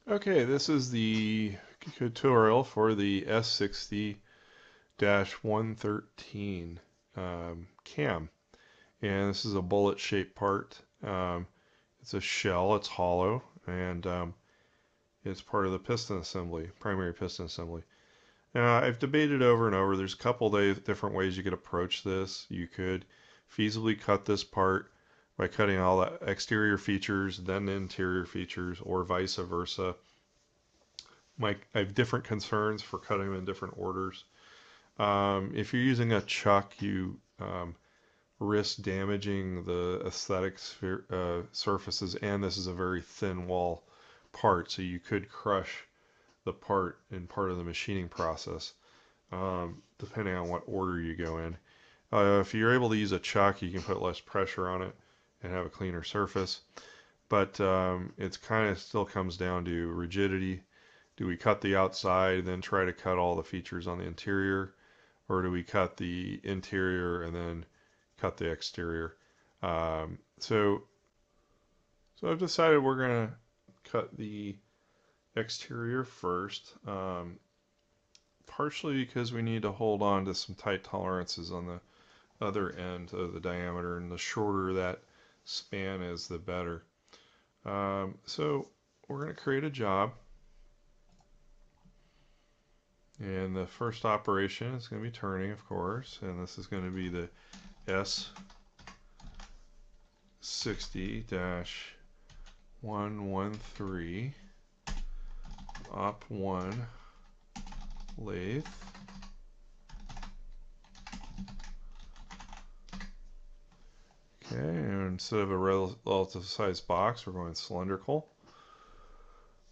Okay, this is the tutorial for the S60-113 cam. And this is a bullet shaped part. It's a shell, it's hollow, and it's part of the piston assembly, primary piston assembly. Now, I've debated over and over. There's a couple different ways you could approach this. You could feasibly cut this part by cutting all the exterior features, then the interior features, or vice versa. I have different concerns for cutting them in different orders. If you're using a chuck, you risk damaging the aesthetic surfaces, and this is a very thin wall part, so you could crush the part in part of the machining process, depending on what order you go in. If you're able to use a chuck, you can put less pressure on it and have a cleaner surface, but it's kind of still comes down to rigidity. Do we cut the outside and then try to cut all the features on the interior, or do we cut the interior and then cut the exterior? Um, so, so I've decided we're gonna cut the exterior first, partially because we need to hold on to some tight tolerances on the other end of the diameter, and the shorter that span is, the better. So we're going to create a job. And the first operation is going to be turning, of course, and this is going to be the S60-113 Op1 lathe. Okay, and instead of a relative size box, we're going cylindrical.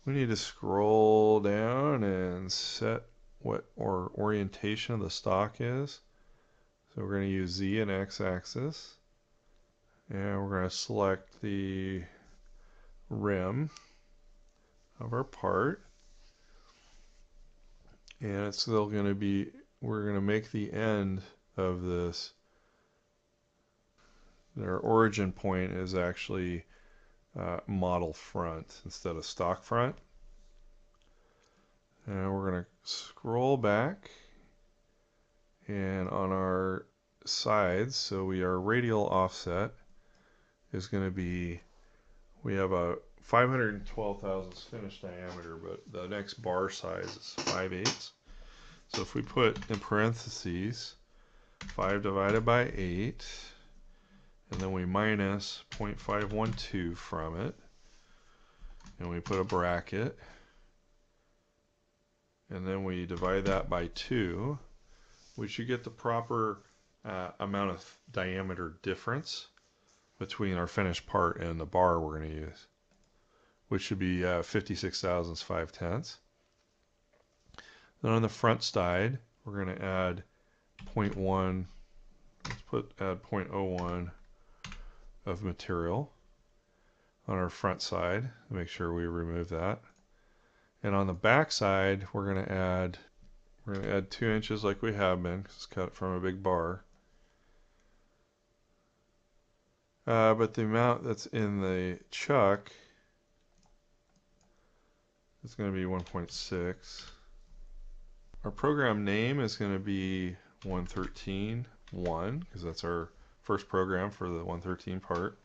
We need to scroll down and set what our orientation of the stock is. So we're going to use Z and X axis, and we're going to select the rim of our part, and it's still going to be, we're going to make the end of this, our origin point is actually model front instead of stock front. And we're going to scroll back, and on our sides, so our radial offset is going to be, we have a 512 thousandths finished diameter, but the next bar size is 5/8. So if we put in parentheses 5 divided by 8, and then we minus 0.512 from it, and we put a bracket, and then we divide that by 2, we should get the proper amount of diameter difference between our finished part and the bar we're going to use, which should be 56 thousandths 5/10. Then on the front side, we're going to add 0.1, add 0.01 of material on our front side. Make sure we remove that. And on the back side, we're going to add 2 inches like we have been, because it's cut from a big bar. But the amount that's in the chuck is going to be 1.6. Our program name is going to be 113.1, because that's our first program for the 113 part.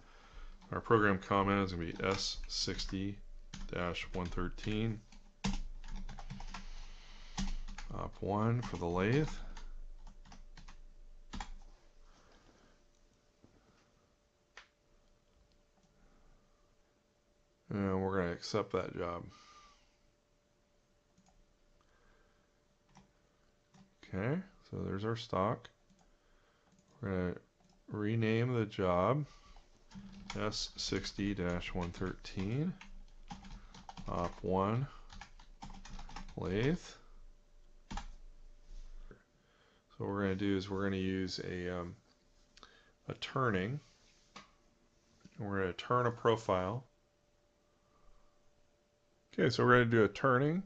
Our program comment is going to be S60-113 Op1 for the lathe. And we're going to accept that job. Okay, so there's our stock. We're going to rename the job S60-113 Op1 lathe. So what we're going to do is we're going to use a turning. We're going to turn a profile. Okay, so we're going to do a turning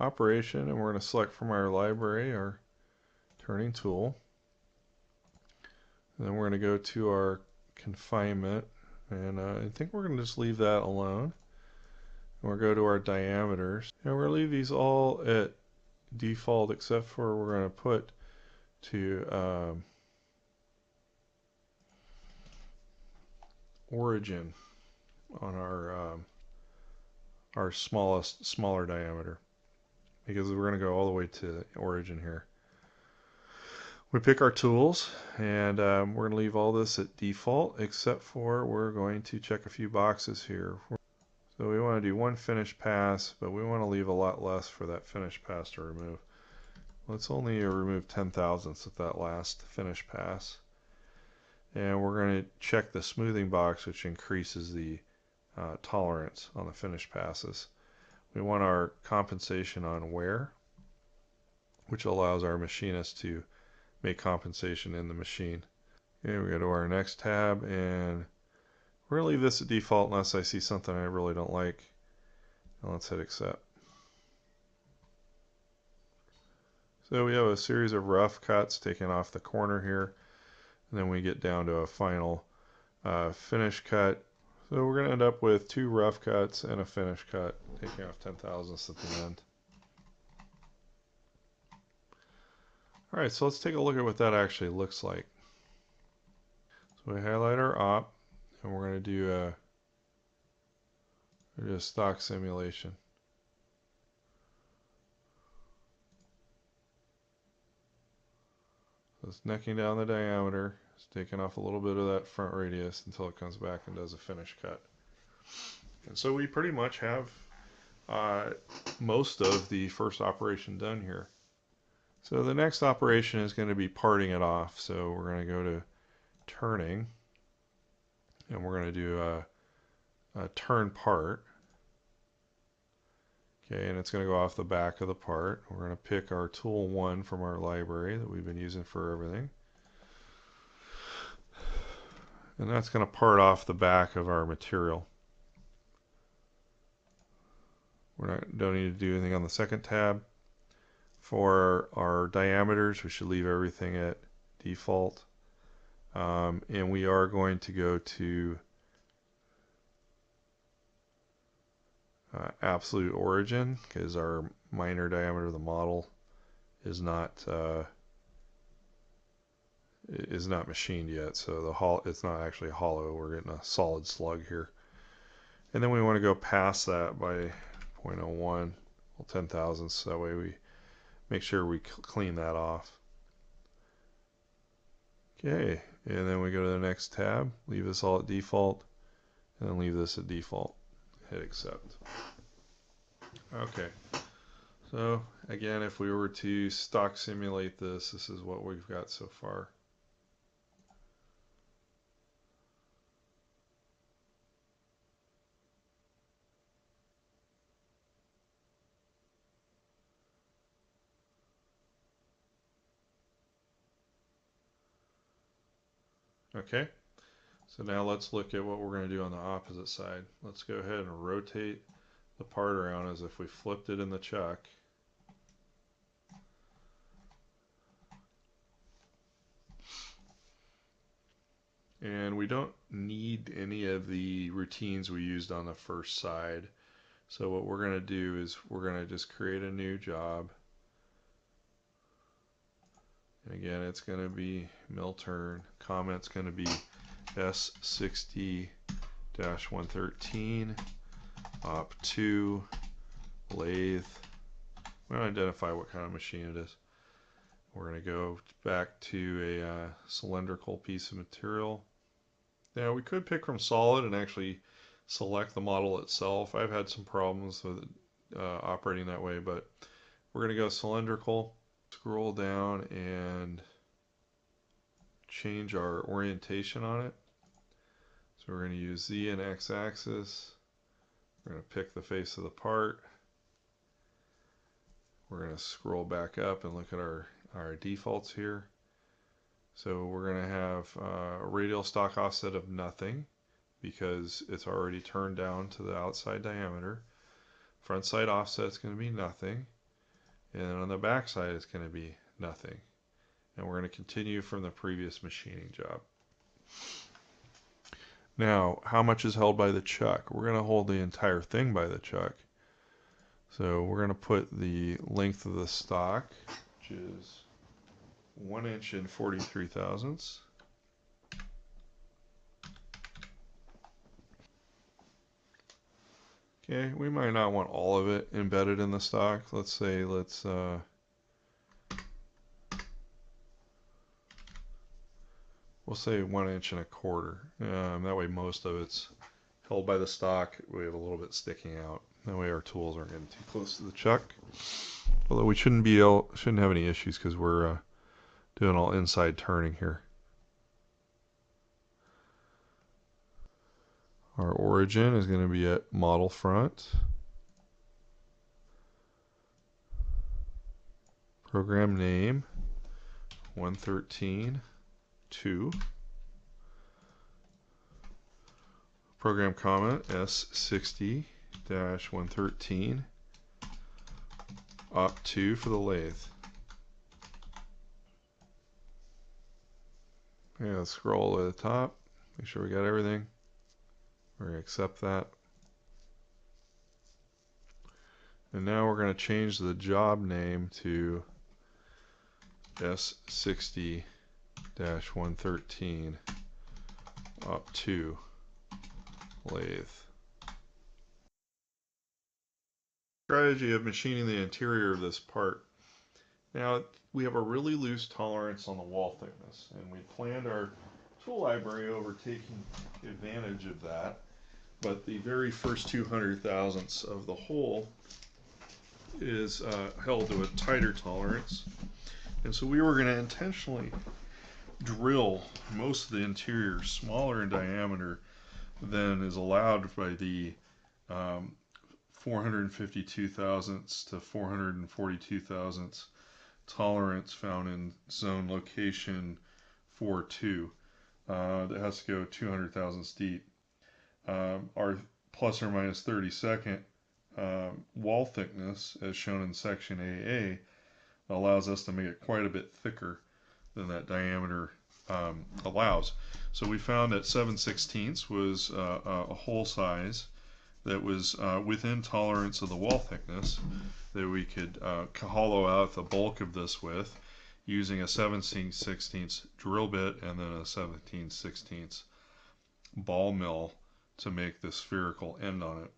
operation, and we're going to select from our library our turning tool. And then we're going to go to our confinement, and I think we're going to just leave that alone. And we'll go to our diameters. And we're going to leave these all at default except for we're going to put to origin on our smaller diameter, because we're going to go all the way to origin here. We pick our tools, and we're going to leave all this at default except for we're going to check a few boxes here. So we want to do one finish pass, but we want to leave a lot less for that finish pass to remove. Let's only remove 10 thousandths of that last finish pass. And we're going to check the smoothing box, which increases the tolerance on the finish passes. We want our compensation on wear, which allows our machinist to make compensation in the machine. Okay, we go to our next tab, and we're going to leave this at default unless I see something I really don't like. And let's hit accept. So we have a series of rough cuts taken off the corner here, and then we get down to a final finish cut. So we're going to end up with 2 rough cuts and a finish cut, taking off 10 thousandths at the end. Alright, so let's take a look at what that actually looks like. So we highlight our op, and we're going to do a stock simulation. So it's necking down the diameter, it's taking off a little bit of that front radius until it comes back and does a finish cut. And so we pretty much have most of the first operation done here. So the next operation is going to be parting it off. So we're going to go to turning, and we're going to do a turn part. Okay, and it's going to go off the back of the part. We're going to pick our tool 1 from our library that we've been using for everything. And that's going to part off the back of our material. Don't need to do anything on the second tab. For our diameters, we should leave everything at default. And we are going to go to absolute origin, because our minor diameter of the model is not machined yet, so it's not actually hollow. We're getting a solid slug here. And then we want to go past that by 0.01, well, 10 thousandths, so that way we make sure we clean that off. Okay, and then we go to the next tab, leave this all at default, and then leave this at default. Hit accept. Okay, so again, if we were to stock simulate this, this is what we've got so far. Okay, so now let's look at what we're going to do on the opposite side. Let's go ahead and rotate the part around as if we flipped it in the chuck. And we don't need any of the routines we used on the first side. So what we're going to do is we're going to just create a new job. And again, it's going to be mill turn. Comment's going to be S60-113, op2, lathe. We're going to identify what kind of machine it is. We're going to go back to a cylindrical piece of material. Now we could pick from solid and actually select the model itself. I've had some problems with it, operating that way, but we're going to go cylindrical, scroll down and change our orientation on it. So we're going to use Z and X axis. We're going to pick the face of the part. We're going to scroll back up and look at our defaults here. So we're going to have a radial stock offset of nothing because it's already turned down to the outside diameter. Front side offset is going to be nothing. And then on the back side it's going to be nothing. And we're going to continue from the previous machining job. Now, how much is held by the chuck? We're going to hold the entire thing by the chuck. So we're going to put the length of the stock, which is 1 inch and 43 thousandths. Okay, we might not want all of it embedded in the stock. Let's say, we'll say 1 inch and a quarter. That way most of it's held by the stock. We have a little bit sticking out. That way our tools aren't getting too close to the chuck. Although we shouldn't have any issues because we're doing all inside turning here. Our origin is going to be at model front. Program name 113.2. Program comment S60-113. Op 2 for the lathe. Okay, let's scroll to the top. Make sure we got everything. We're going to accept that. And now we're going to change the job name to S60-113 Op 2 lathe. Strategy of machining the interior of this part. Now we have a really loose tolerance on the wall thickness, and we planned our tool library over taking advantage of that. But the very first 200 thousandths of the hole is held to a tighter tolerance, and so we were going to intentionally drill most of the interior smaller in diameter than is allowed by the 452 thousandths to 442 thousandths tolerance found in zone location 4.2. That has to go 200 thousandths deep. Our plus or minus 32nd wall thickness, as shown in section AA, allows us to make it quite a bit thicker than that diameter allows. So we found that 7/16 was a hole size that was within tolerance of the wall thickness that we could hollow out the bulk of this with using a 17/16 drill bit and then a 17/16 ball mill to make the spherical end on it.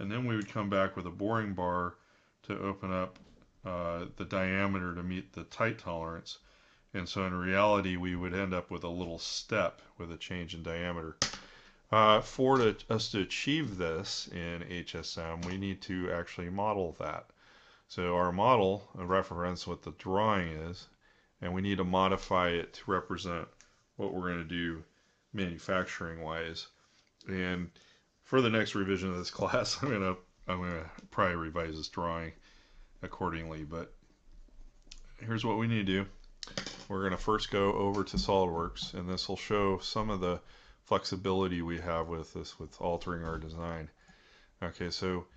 And then we would come back with a boring bar to open up the diameter to meet the tight tolerance. And so in reality we would end up with a little step with a change in diameter. For us to achieve this in HSM, we need to actually model that. So our model represents what the drawing is, and we need to modify it to represent what we're going to do manufacturing wise. And for the next revision of this class, I'm gonna probably revise this drawing accordingly. But here's what we need to do. We're going to first go over to SolidWorks, and this will show some of the flexibility we have with this, with altering our design. Okay, so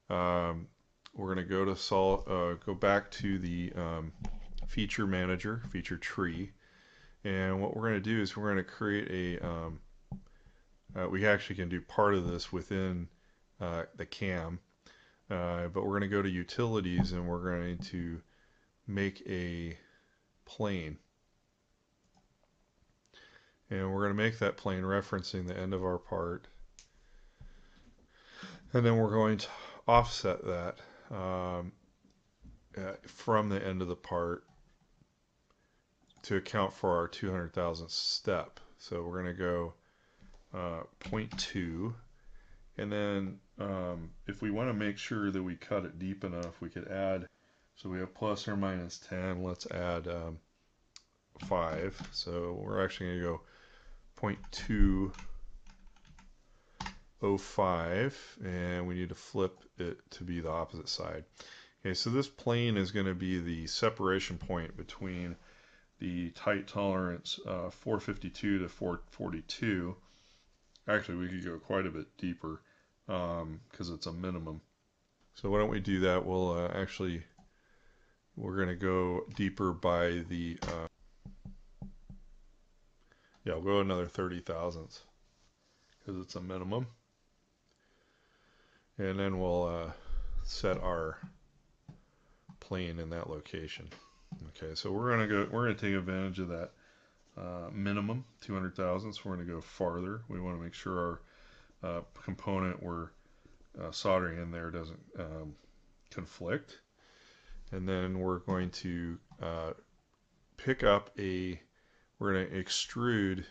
we're going to go to go back to the feature manager, feature tree, and what we're going to do is we're going to create a we actually can do part of this within the CAM, but we're going to go to utilities and we're going to make a plane. And we're going to make that plane referencing the end of our part. And then we're going to offset that from the end of the part to account for our 200,000th step. So we're going to go 0.2. And then if we want to make sure that we cut it deep enough, we could add, so we have plus or minus 10. Let's add 5. So we're actually going to go 0.205, and we need to flip it to be the opposite side. Okay, so this plane is going to be the separation point between the tight tolerance 452 to 442. Actually, we could go quite a bit deeper because it's a minimum. So why don't we do that? We'll we're going to go deeper by the yeah, we'll go another 30 thousandths because it's a minimum. And then we'll set our plane in that location. Okay, so we're gonna take advantage of that minimum 200,000. So we're gonna go farther. We want to make sure our component we're soldering in there doesn't conflict. And then we're going to pick up we're going to extrude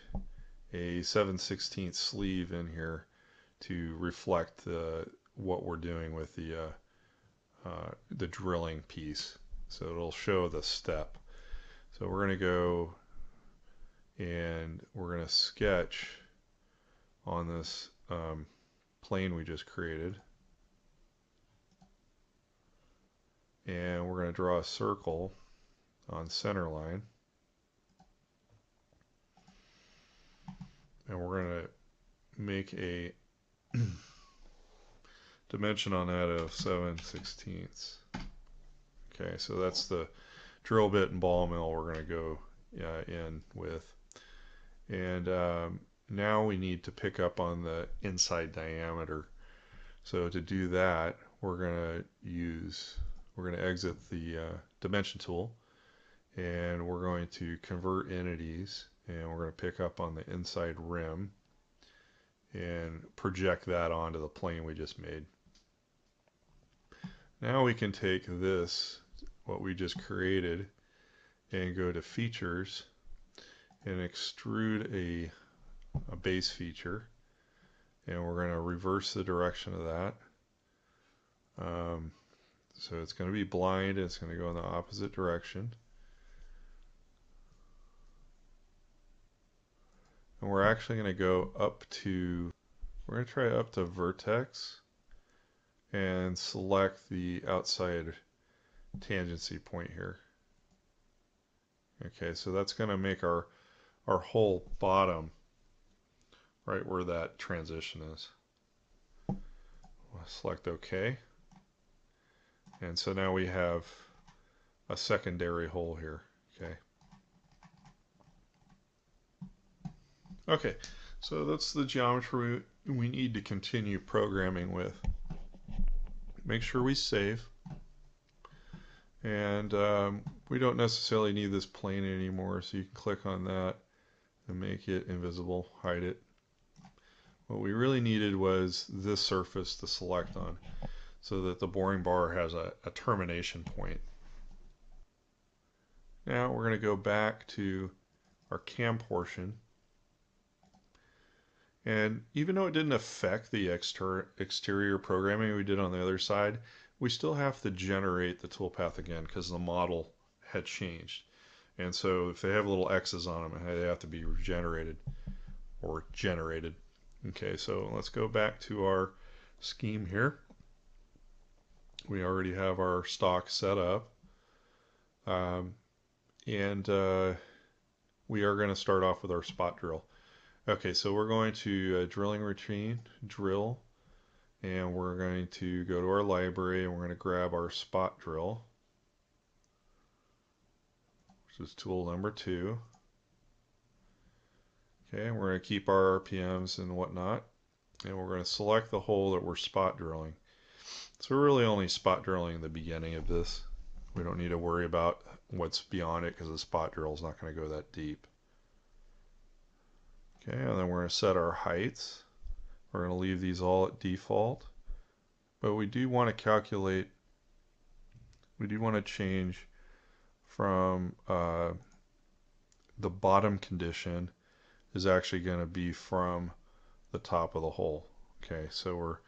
a 7/16 sleeve in here to reflect what we're doing with the drilling piece. So it'll show the step. So we're going to go and we're going to sketch on this plane we just created. And we're going to draw a circle on center line. And we're going to make a dimension on that of 7/16. Okay, so that's the drill bit and ball mill we're going to go in with. And now we need to pick up on the inside diameter. So to do that, we're going to exit the dimension tool, and we're going to convert entities, and we're going to pick up on the inside rim and project that onto the plane we just made. Now we can take this, what we just created, and go to features and extrude a base feature, and we're going to reverse the direction of that. So it's going to be blind, and it's going to go in the opposite direction. And we're actually going to go we're going to try up to vertex and select the outside tangency point here. Okay, so that's going to make our whole bottom right where that transition is. We'll select OK. And so now we have a secondary hole here. Okay. Okay, so that's the geometry we need to continue programming with. Make sure we save. And we don't necessarily need this plane anymore, so you can click on that and make it invisible, hide it. What we really needed was this surface to select on, so that the boring bar has a termination point. Now we're going to go back to our cam portion. And even though it didn't affect the exterior programming we did on the other side, we still have to generate the toolpath again because the model had changed. And so if they have little X's on them, they have to be regenerated or generated. Okay, so let's go back to our scheme here. We already have our stock set up. And we are going to start off with our spot drill. Okay, so we're going to drilling routine, drill, and we're going to go to our library and we're going to grab our spot drill, which is tool number 2. Okay, and we're going to keep our RPMs and whatnot, and we're going to select the hole that we're spot drilling. So we're really only spot drilling the beginning of this. We don't need to worry about what's beyond it because the spot drill is not going to go that deep. Okay, and then we're going to set our heights. We're going to leave these all at default. But we do want to calculate, we do want to change from the bottom condition is actually going to be from the top of the hole. Okay, so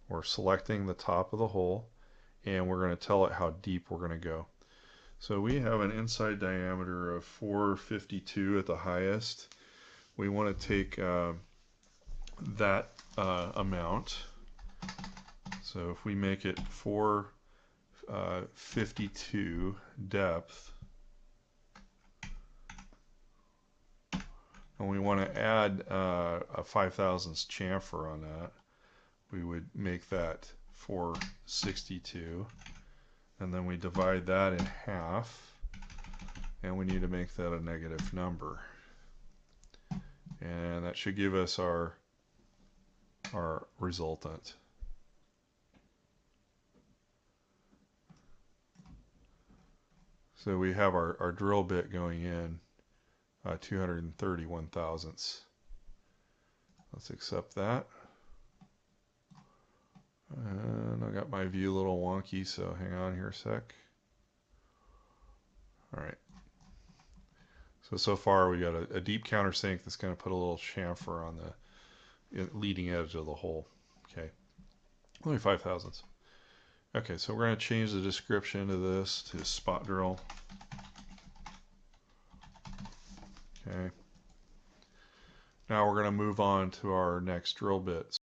we're selecting the top of the hole, and we're going to tell it how deep we're going to go. So we have an inside diameter of 452 at the highest. We want to take that amount. So if we make it 452 depth, and we want to add a 5/1000 chamfer on that, we would make that 462, and then we divide that in half, and we need to make that a negative number. And that should give us our our resultant. So we have our drill bit going in 231 thousandths. Let's accept that. And I got my view a little wonky, so hang on here a sec. All right. So far we got a deep countersink that's going to put a little chamfer on the leading edge of the hole. Okay. Only 5 thousandths. Okay, so we're going to change the description of this to spot drill. Okay. Now we're going to move on to our next drill bit.